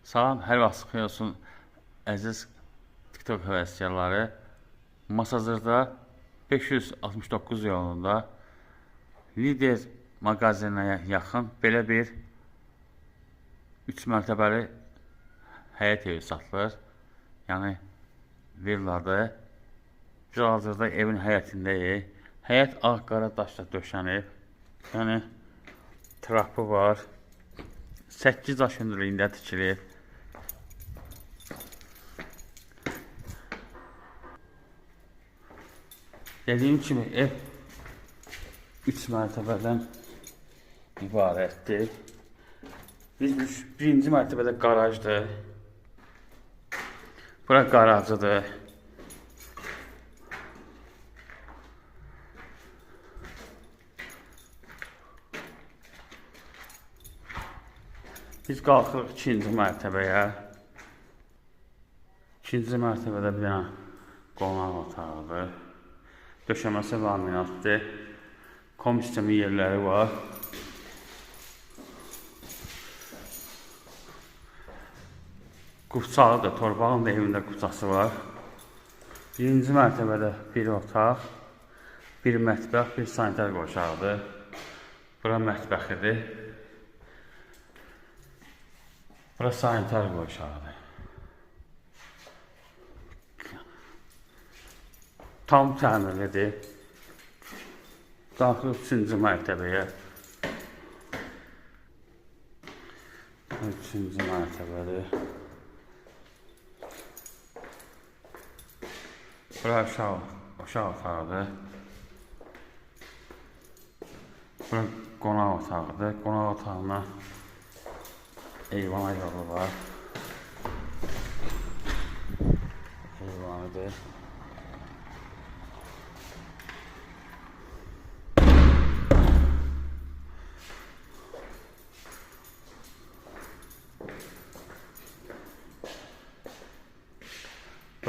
Salam, hər vaxt xeyir olsun əziz TikTok həvəskarları. Masazırda 569 yolunda Lider mağazinə yaxın belə bir 3 mərtəbəli həyət evi satılır. Yəni villadır. Biz hazırda evin həyətindəyik. Həyət ağ-qara daşla döşənib. Yəni trapı var. 8 daş hündürlüyündə tikilib. Dediyim kimi ev 3 mərtəbədən ibarətdir. Birinci mərtəbədə qarajdır. Bura qarajıdır. Biz qalxırıq ikinci mərtəbəyə. İkinci mərtəbədə bir dənə qonaq otağıdır. Döşəməsi laminatdır. Komisyonu yerləri var. Qurçağıdır, torpağın da evində qurçası var. Birinci mərtəbədə bir otaq, bir mətbəx, bir sanitar qoşağıdır. Bura mətbəxidir. Bura sanitar qoşağıdır. Tam təmirlidir. Daxil 3-cü mərtəbəyə. 3-cü mərtəbədir. Bura uşaq otağıdır. Bura qonaq otağıdır. Qonaq otağına eyvana yolu var. Eyvanıdır.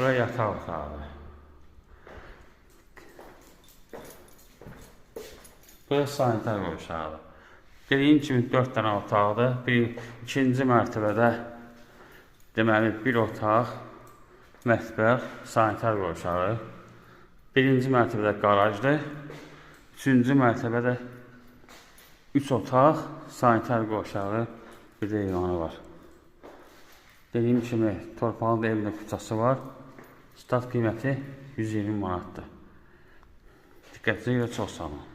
Bura yataq otağıdır. Bura sanitar qoşağıdır. Dediyim kimi 4 dənə otaqdır. İkinci mərtəbədə deməli bir otaq, mətbəx, sanitar qoşağı. Birinci mərtəbədə qarajdır. Üçüncü mərtəbədə 3 otaq, sanitar qoşağı, bir də eyvanı var. Dediyim kimi torpağın da evində küçası var. Start qiyməti 120 manatdır. Diqqətinizə görə çox sağ olun.